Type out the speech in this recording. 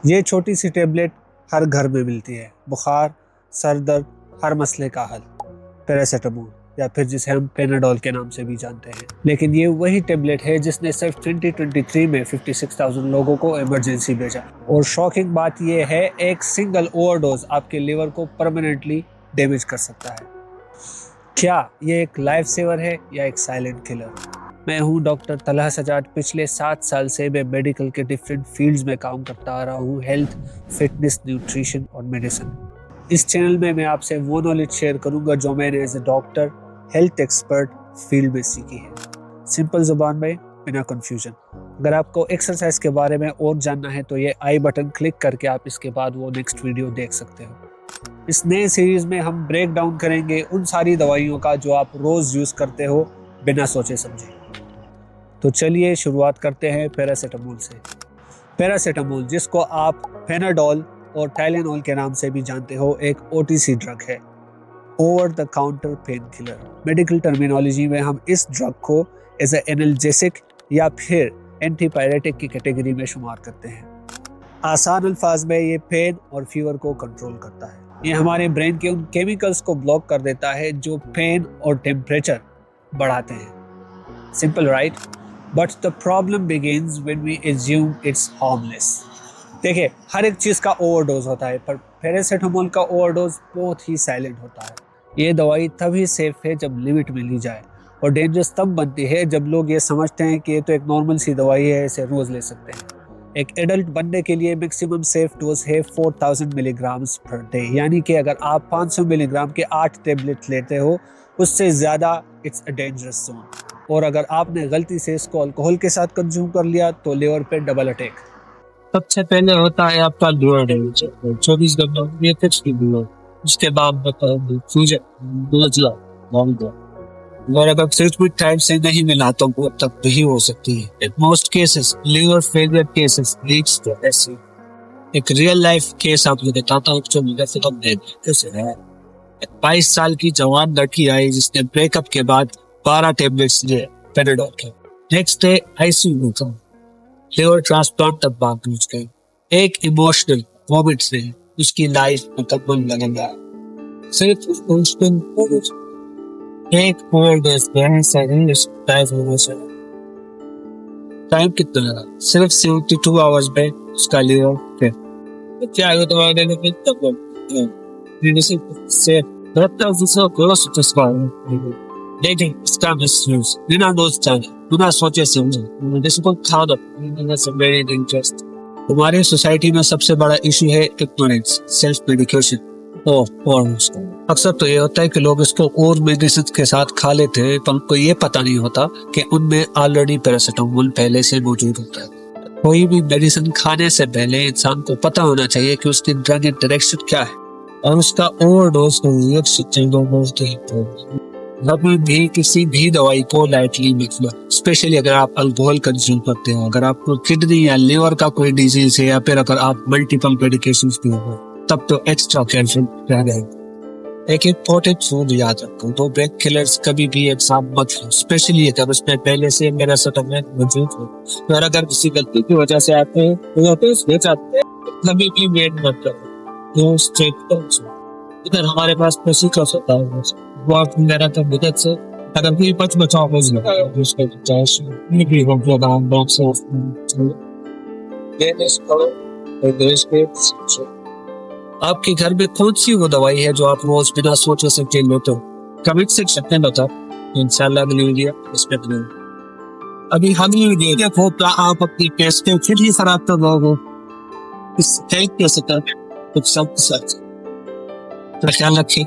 ये छोटी सी टेबलेट हर घर में मिलती है। बुखार, सर दर्द, हर मसले का हल। पैरासीटामोल, या फिर जिसे हम पेनाडोल के नाम से भी जानते हैं। लेकिन ये वही टेबलेट है जिसने सिर्फ 2023 में 56,000 लोगों को इमरजेंसी भेजा। और शॉकिंग बात ये है, एक सिंगल ओवरडोज आपके लिवर को परमानेंटली डैमेज कर सकता है। क्या ये एक लाइफ सेवर है या एक साइलेंट किलर? मैं हूं डॉक्टर तलहा सजाद। पिछले 7 साल से मैं मेडिकल के डिफरेंट फील्ड्स में काम करता आ रहा हूं, हेल्थ, फिटनेस, न्यूट्रिशन और मेडिसिन। इस चैनल में मैं आपसे वो नॉलेज शेयर करूंगा जो मैंने as a doctor, health expert field में सीखी है, सिंपल जुबान में, बिना कंफ्यूजन। अगर आपको एक्सरसाइज के बारे में और जानना है तो ये आई बटन क्लिक करके आप इसके बाद वो नेक्स्ट वीडियो देख सकते हो। इस नए सीरीज में हम ब्रेक डाउन करेंगे उन सारी दवाइयों का जो आप रोज यूज करते हो बिना सोचे समझे। तो चलिए शुरुआत करते हैं पैरासीटामोल से। पैरासीटामोल, जिसको आप पेनाडोल और टाइलेनॉल के नाम से भी जानते हो, एक ओटीसी ड्रग है, over the counter pain killer. Medical terminology में हम इस ड्रग को एज ए एनाल्जेसिक या फिर एंटीपायरेटिक की कैटेगरी में शुमार करते हैं। आसान अल्फाज में ये पेन और फीवर को कंट्रोल करता है। ये हमारे ब्रेन के उन केमिकल्स को ब्लॉक कर देता है जो पेन और टेम्परेचर बढ़ाते हैं। Simple right? But the problem begins when we assume it's harmless. देखिए, हर एक चीज़ का ओवरडोज होता है, पर पैरासीटामोल का ओवरडोज बहुत ही साइलेंट होता है। ये दवाई तभी सेफ है जब लिमिट में ली जाए, और डेंजरस तब बनती है जब लोग ये समझते हैं कि ये तो एक नॉर्मल सी दवाई है, इसे रोज ले सकते हैं। एक एडल्ट बनने के लिए मैक्सिमम सेफ डोज है 4000 मिलीग्राम्स पर डे, यानी कि अगर आप 500 मिलीग्राम के 8 टेबलेट लेते हो, उससे ज़्यादा इट्स अ डेंजरस जोन। और अगर आपने गलती से इसको अल्कोहल के साथ कंज्यूम कर लिया तो लिवर पे डबल अटैक। सबसे पहले होता है आपका लोअर डेंज 24 घंटों ये फिक्स ड्यूरेशन। उसके बाद और अगर ट्रीटमेंट टाइम से नहीं मिला तो वो तक भी हो सकती है। In most cases liver failure cases leads to acid. एक रियल लाइफ केस आपको बताता हूँ जो मेरे से कैसे है। 22 साल की जवान लड़की आई जिसने ब्रेकअप के बाद 12 टेबलेट्स लिए पेनाडोल के। नेक्स्ट डे आईसीयू में था, लिवर ट्रांसप्लांट तक बात पहुंच गई। एक इमोशनल मोमेंट से उसकी लाइफ में तब्दील लगेगा। सिर्फ एक ओवरडोज टाइम कितना लगा? सिर्फ 72 आवर्स में उसका लिवर पे क्या है दवा देने के तब से लेकिन इसका मिसयूज बिना डोज चाहे, बिना सोचे समझे, जिसको वेरी इंटरेस्ट। हमारी सोसाइटी में सबसे बड़ा इशू है इग्नोरेंस, सेल्फ मेडिकेशन। अक्सर तो ये होता है कि लोग इसको और मेडिसिन के साथ खा लेते हैं, पर उनको ये पता नहीं होता कि उनमें ऑलरेडी पैरासीटामोल पहले से मौजूद होता है। कोई भी मेडिसिन खाने से पहले इंसान को पता होना चाहिए कि उसकी ड्रग इंटरेक्शन क्या है और उसका ओवरडोज कभी भी किसी भी दवाई को लाइटली मत लो, स्पेशली अगर आप अल्कोहल कंज्यूम करते हो, अगर आपको किडनी या लिवर का कोई डिजीज है, या फिर अगर आप मल्टीपल मेडिकेशंस पे हो, तब तो एक्स्ट्रा केयरफुल रहना। एक इम्पोर्टेंट फूड याद रखो, दो ब्रेक किलर्स कभी भी एक साथ मत लो, स्पेशली अगर उसमें पहले से पैरासीटामोल मौजूद हो। और अगर किसी गलती की वजह से आते हैं कभी भी वेट मत करो, स्ट्रेट। इधर हमारे पास प्रोसीजर होता है वॉक वगैरह का मदद से अगर कोई बचाव हो आपके घर में कौन सी वो दवाई है जो आप रोज बिना सोचे समझे लेते हो? कमेंट सेक्शन में बताओ, इंशाल्लाह अगली वीडियो इसमें बनाऊंगा। अभी अगली वीडियो देखो तो आप अपनी टेस्ट को फिर ही खराब कर दोगे। इस हेल्प कैसे कर कुछ सब सच तो ख्याल रखिए।